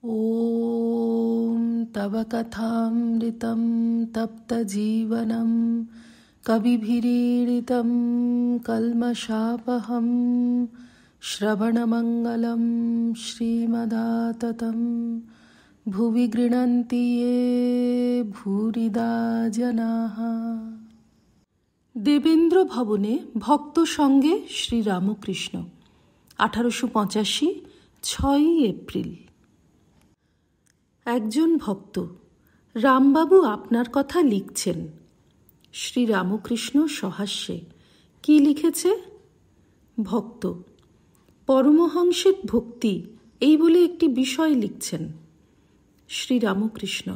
ॐ तव कथामृतं तप्तजीवनं कविभिरीडितं कल्मषापहं श्रवणमङ्गलं श्रीमदाततं भुवि गृह्णन्ति ये भूरिदा जनाः। দেবেন্দ্র ভবনে ভক্ত সঙ্গে শ্রীরামকৃষ্ণ 1885 6 এপ্রিল। একজন ভক্ত: রামবাবু আপনার কথা লিখছেন। শ্রীরামকৃষ্ণ সহাস্যে: কি লিখেছে? ভক্ত: পরমহংসের ভক্তি এই বলে একটি বিষয় লিখছেন। শ্রীরামকৃষ্ণ: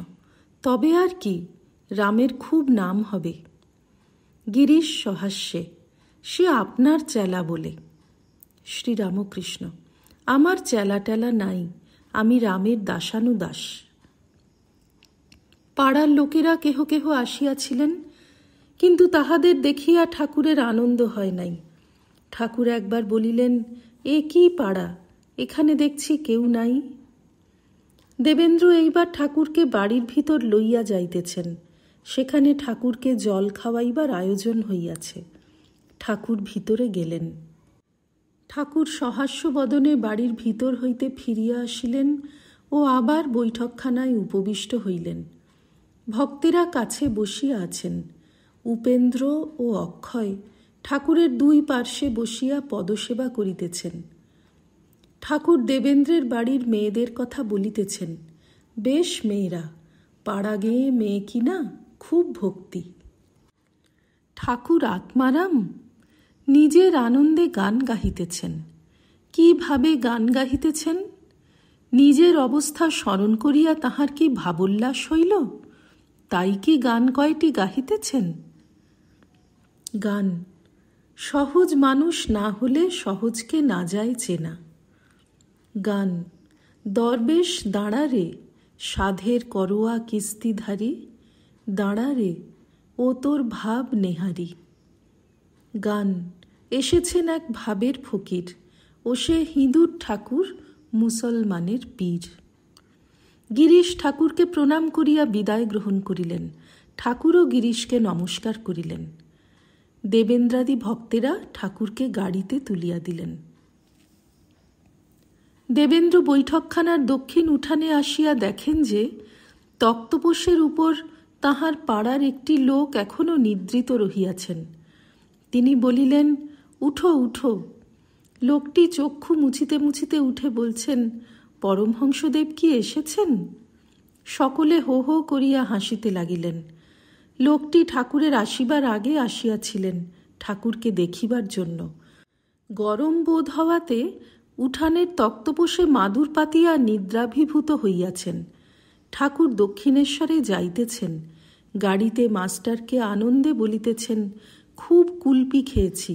তবে আর কি, রামের খুব নাম হবে। গিরিশ সহাস্যে: সে আপনার চেলা বলে। শ্রীরামকৃষ্ণ: আমার চেলা টেলা নাই, আমি রামের দাসানুদাস। পাড়ার লোকেরা কেহ কেহ আসিয়াছিলেন, কিন্তু তাহাদের দেখিয়া ঠাকুরের আনন্দ হয় নাই। ঠাকুর একবার বলিলেন, এ কি পাড়া, এখানে দেখছি কেউ নাই। দেবেন্দ্র এইবার ঠাকুরকে বাড়ির ভিতর লইয়া যাইতেছেন। সেখানে ঠাকুরকে জল খাওয়াইবার আয়োজন হইয়াছে। ঠাকুর ভিতরে গেলেন। ঠাকুর সহাস্য বদনে বাড়ির ভিতর হইতে ফিরিয়া আসিলেন ও আবার বৈঠকখানায় উপবিষ্ট হইলেন। ভক্তেরা কাছে বসিয়া আছেন। উপেন্দ্র ও অক্ষয় ঠাকুরের দুই পার্শ্বে বসিয়া পদসেবা করিতেছেন। ঠাকুর দেবেন্দ্রের বাড়ির মেয়েদের কথা বলিতেছেন। বেশ মেয়েরা, পাড়া গেয়ে মেয়ে কিনা, খুব ভক্তি। ঠাকুর আত্মারাম নিজের আনন্দে গান গাহিতেছেন। কিভাবে গান গাহিতেছেন? নিজের অবস্থা স্মরণ করিয়া তাহার কি ভাবোল্লাস হইল, তাই কি গান কয়টি গাহিতেছেন? গান: সহজ মানুষ না হলে সহজকে না যায় চেনা। গান: দরবেশ দাঁড়া রে, সাধের করোয়া কিস্তিধারী, দাঁড়া রে, ও তোর ভাব নেহারি। গান: এসেছেন এক ভাবের ফকির, ও সে হিঁদুর ঠাকুর, মুসলমানের পীর। গিরিশ ঠাকুরকে প্রণাম করিয়া বিদায় গ্রহণ করিলেন। ঠাকুরও গিরিশকে নমস্কার করিলেন। দেবেন্দ্রাদি ভক্তেরা ঠাকুরকে গাড়িতে তুলিয়া দিলেন। দেবেন্দ্র বৈঠকখানার দক্ষিণ উঠানে আসিয়া দেখেন যে তক্তপোষের উপর তাহার পাড়ার একটি লোক এখনো নিদ্রিত রহিয়াছেন। তিনি বলিলেন, উঠো উঠো। লোকটি চক্ষু মুছিতে মুছিতে উঠে বলছেন, পরমহংসদেব কি এসেছেন? সকলে হো হো করিয়া হাসিতে লাগিলেন। লোকটি ঠাকুরের আসিবার আগে আসিয়াছিলেন ঠাকুরকে দেখিবার জন্য। গরম বোধ হওয়াতে উঠানের তক্তপোষে মাদুর পাতিয়া নিদ্রাভিভূত হইয়াছেন। ঠাকুর দক্ষিণেশ্বরে যাইতেছেন। গাড়িতে মাস্টারকে আনন্দে বলিতেছেন, খুব কুলপি খেয়েছি,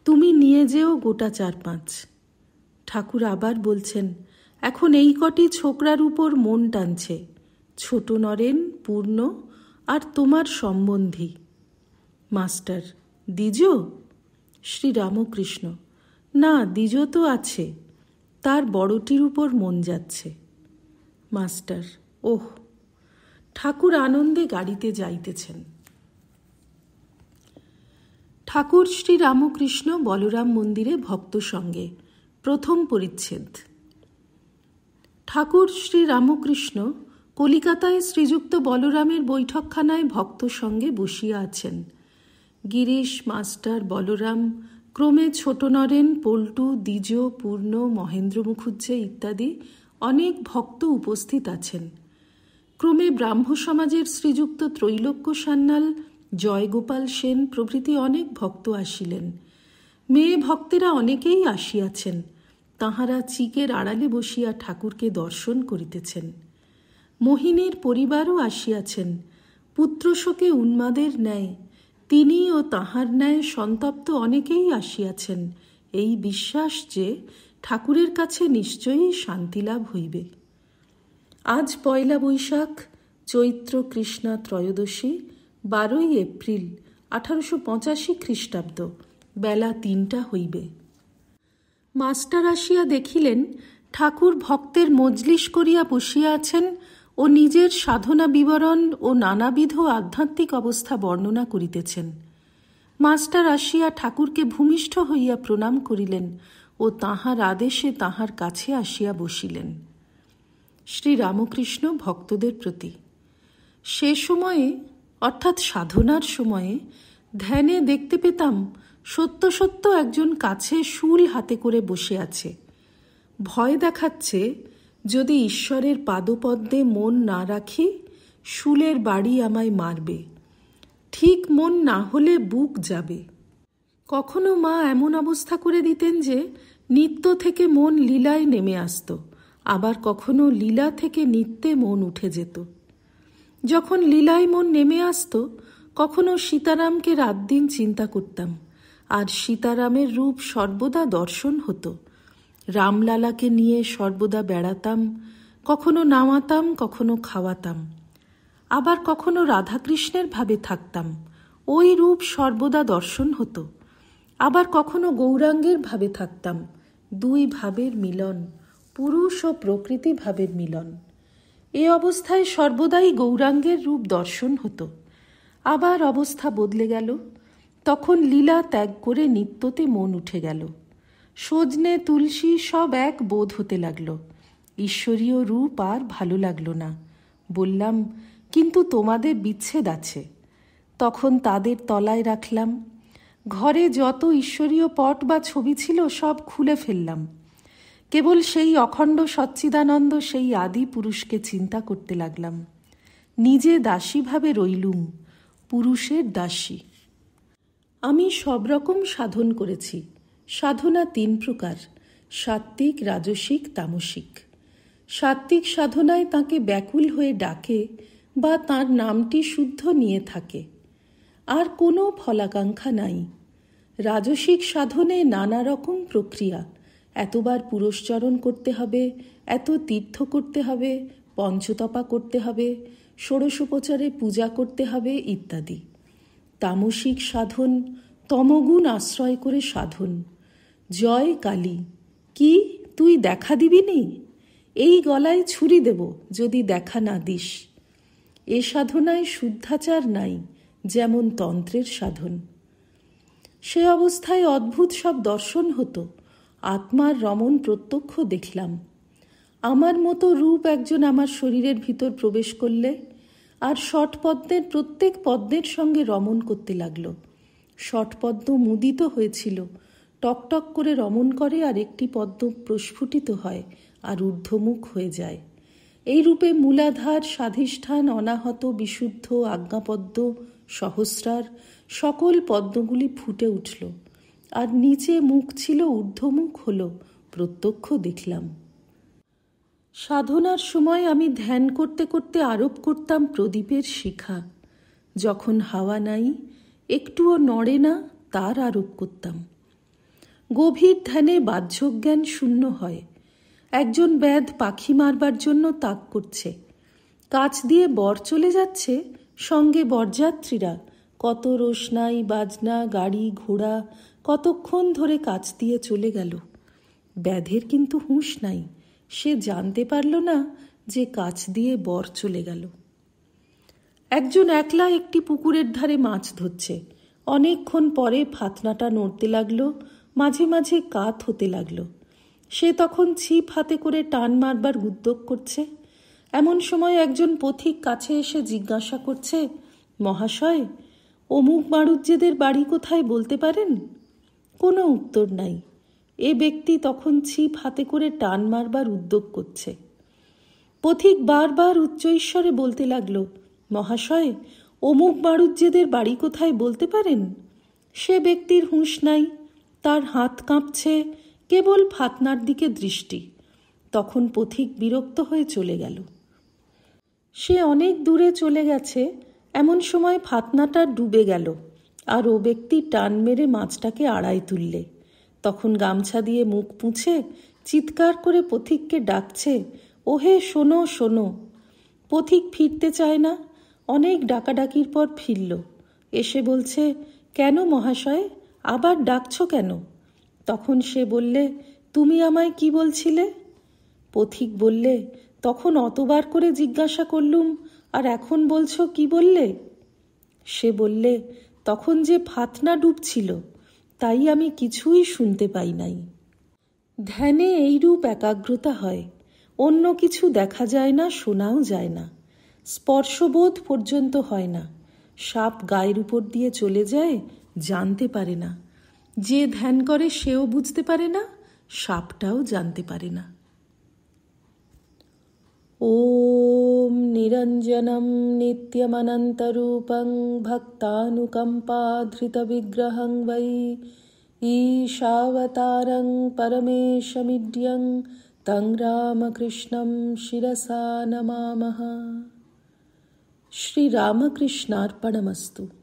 তুমি নিয়ে যেও গোটা 4-5। ঠাকুর আবার বলছেন, এখন এই কটি ছোকরার উপর মন টানছে, ছোট নরেন, পূর্ণ আর তোমার সম্বন্ধী। মাস্টার: দ্বিজ? শ্রীরামকৃষ্ণ: না, দ্বিজ তো আছে, তার বড়টির উপর মন যাচ্ছে। মাস্টার: ওহ। ঠাকুর আনন্দে গাড়িতে যাইতেছেন। ঠাকুর শ্রীরামকৃষ্ণ বলরাম মন্দিরে ভক্ত সঙ্গে, প্রথম পরিচ্ছেদ। ঠাকুর শ্রীরামকৃষ্ণ কলিকাতায় শ্রীযুক্ত বলরামের বৈঠকখানায় ভক্ত সঙ্গে বসিয়া আছেন। গিরিশ, মাস্টার, বলরাম, ক্রমে ছোট নরেন, পল্টু, দ্বিজ, পূর্ণ, মহেন্দ্র মুখুজ্জে ইত্যাদি অনেক ভক্ত উপস্থিত আছেন। ক্রমে ব্রাহ্ম সমাজের শ্রীযুক্ত ত্রৈলোক্য সান্যাল, জয়গোপাল সেন প্রভৃতি অনেক ভক্ত আসিলেন। মেয়ে ভক্তেরা অনেকেই আসিয়াছেন। তাঁহারা চিকের আড়ালে বসিয়া ঠাকুরকে দর্শন করিতেছেন। মোহিনীর পরিবারও আসিয়াছেন। পুত্রশোকে উন্মাদের ন্যায় তিনি ও তাঁহার ন্যায় সন্তপ্ত অনেকেই আসিয়াছেন, এই বিশ্বাস যে ঠাকুরের কাছে নিশ্চয়ই শান্তিলাভ হইবে। আজ 1 বৈশাখ, চৈত্র কৃষ্ণা ত্রয়োদশী, 12 এপ্রিল 1885 খ্রিস্টাব্দ, বেলা 3টা হইবে। মাস্টার আসিয়া দেখিলেন ঠাকুর ভক্তের মজলিস করিয়া বসিয়া আছেন ও নিজের সাধনা বিবরণ ও নানাবিধ আধ্যাত্মিক অবস্থা বর্ণনা করিতেছেন। মাস্টার আসিয়া ঠাকুরকে ভূমিষ্ঠ হইয়া প্রণাম করিলেন ও তাঁহার আদেশে তাঁহার কাছে আসিয়া বসিলেন। শ্রীরামকৃষ্ণ ভক্তদের প্রতি। সে সময়ে অর্থাৎ সাধনার সময়ে ধ্যানে দেখতে পেতাম সত্য সত্য একজন কাছে শূল হাতে করে বসে আছে। ভয় দেখাচ্ছে যদি ঈশ্বরের পাদপদ্মে মন না রাখি শূলের বাড়ি আমায় মারবে, ঠিক মন না হলে বুক যাবে। কখনো মা এমন অবস্থা করে দিতেন যে নিত্য থেকে মন লীলায় নেমে আসত, আবার কখনো লীলা থেকে নিত্যে মন উঠে যেত। যখন লীলায় মন নেমে আসত কখনো সীতারামকে রাত দিন চিন্তা করতাম, আর সীতারামের রূপ সর্বদা দর্শন হতো। রামলালাকে নিয়ে সর্বদা বেড়াতাম, কখনো নামাতাম কখনো খাওয়াতাম। আবার কখনো রাধাকৃষ্ণের ভাবে থাকতাম, ওই রূপ সর্বদা দর্শন হতো। আবার কখনো গৌরাঙ্গের ভাবে থাকতাম, দুই ভাবের মিলন, পুরুষ ও প্রকৃতি ভাবের মিলন। এ অবস্থায় সর্বদাই গৌরাঙ্গের রূপ দর্শন হতো। আবার অবস্থা বদলে গেল, তখন লীলা ত্যাগ করে নিত্যতে মন উঠে গেল। সজনে তুলসী সব এক বোধ হতে লাগলো, ঈশ্বরীয় রূপ আর ভালো লাগলো না। বললাম, কিন্তু তোমাদের বিচ্ছেদ আছে। তখন তাদের তলায় রাখলাম। ঘরে যত ঈশ্বরীয় পট বা ছবি ছিল সব খুলে ফেললাম। কেবল সেই অখণ্ড সচ্চিদানন্দ, সেই আদি পুরুষকে চিন্তা করতে লাগলাম। নিজে দাসীভাবে রইলুম, পুরুষের দাসী। আমি সব রকম সাধন করেছি। সাধনা 3 প্রকার: সাত্ত্বিক, রাজসিক, তামসিক। সাত্ত্বিক সাধনায় তাকে ব্যাকুল হয়ে ডাকে বা তার নামটি শুদ্ধ নিয়ে থাকে, আর কোনো ফলাকাঙ্ক্ষা নাই। রাজসিক সাধনে নানা রকম প্রক্রিয়া, এতবার পুরস্চরণ করতে হবে, এত তীর্থ করতে হবে, পঞ্চতপা করতে হবে, ষোড়শোপচারে পূজা করতে হবে ইত্যাদি। তামসিক সাধন তমগুণ আশ্রয় করে সাধন। জয় কালী, কি তুই দেখা দিবি নি? এই গলায় ছুরি দেব যদি দেখা না দিস। এ সাধনায় শুদ্ধাচার নাই, যেমন তন্ত্রের সাধন। সে অবস্থায় অদ্ভুত সব দর্শন হতো। আত্মার রমণ প্রত্যক্ষ দেখলাম। আমার মতো রূপ একজন আমার শরীরের ভিতর প্রবেশ করলে আর ষটপদ্মের প্রত্যেক পদ্মের সঙ্গে রমণ করতে লাগলো। ষটপদ্ম মুদিত হয়েছিল, টকটক করে রমণ করে, আর একটি পদ্ম প্রস্ফুটিত হয় আর ঊর্ধ্বমুখ হয়ে যায়। এই রূপে মূলাধার, স্বাধিষ্ঠান, অনাহত, বিশুদ্ধ, আজ্ঞাপদ্ম, সহস্রার সকল পদ্মগুলি ফুটে উঠল, আর নিচে মুখ ছিল, ঊর্ধ্বমুখ হল, প্রত্যক্ষ দেখলাম। সাধনার সময় আমি ধ্যান করতে করতে আরোপ করতাম প্রদীপের শিখা। যখন হাওয়া নাই, একটুও নড়ে না, তার আরোপ করতাম। গভীর ধ্যানে বাহ্যজ্ঞান শূন্য হয়। একজন ব্যাধ পাখি মারবার জন্য তাক করছে। কাছ দিয়ে বর চলে যাচ্ছে, সঙ্গে বরযাত্রীরা। কত রোশনাই, বাজনা, গাড়ি ঘোড়া কতক্ষণ ধরে কাছ দিয়ে চলে গেল। ব্যাধের কিন্তু হুঁশ নাই, সে জানতে পারল না যে কাছ দিয়ে বর চলে গেল। একজন একলা একটি পুকুরের ধারে মাছ ধরছে। অনেকক্ষণ পরে ফাতনাটা নড়তে লাগলো, মাঝে মাঝে কাত হতে লাগলো। সে তখন ছিপ হাতে করে টান মারবার উদ্যোগ করছে। এমন সময় একজন পথিক কাছে এসে জিজ্ঞাসা করছে, মহাশয়, অমুক মারুজ্যেদের বাড়ি কোথায় বলতে পারেন? কোনো উত্তর নাই। এ ব্যক্তি তখন ছিপ হাতে করে টান মারবার উদ্যোগ করছে। পথিক বারবার উচ্চৈঃস্বরে বলতে লাগলো, মহাশয়, অমুক মারুজ্যেদের বাড়ি কোথায় বলতে পারেন? সে ব্যক্তির হুঁশ নাই, তার হাত কাঁপছে, কেবল ফাতনার দিকে দৃষ্টি। তখন পথিক বিরক্ত হয়ে চলে গেল। সে অনেক দূরে চলে গেছে। এমন সময় ফাতনাটা ডুবে গেল, আর ও ব্যক্তি টান মেরে মাছটাকে আড়ায় তুললে। তখন গামছা দিয়ে মুখ পুছে চিৎকার করে পথিককে ডাকছে, ওহে শোনো শোনো। পথিক ফিরতে চায় না। অনেক ডাকাডাকির পর ফিরল। এসে বলছে, কেন মহাশয়, আবার ডাকছ কেন? তখন সে বললে, তুমি আমায় কি বলছিলে? পথিক বললে, তখন অতবার করে জিজ্ঞাসা করলুম, আর এখন বলছো কি বললে? সে বললে, তখন যে ফাতনা ডুবছিল, তাই আমি কিছুই শুনতে পাই নাই। ধ্যানে এইরূপ একাগ্রতা হয়, অন্য কিছু দেখা যায় না, শোনাও যায় না, স্পর্শবোধ পর্যন্ত হয় না। সাপ গায়ের উপর দিয়ে চলে যায়, জানতে পারে না। যে ধ্যান করে সেও বুঝতে পারে না, সাপটাও জানতে পারে না। ওম নিরঞ্জনম নিত্যমনন্তরূপং ভক্তানুকম্পাধৃতবিগ্রহং বৈ ঈশাবতারং পরমেশমিড্যং তং রামকৃষ্ণং শিরসা নমামঃ। শ্রীরামকৃষ্ণার্পণমস্তু।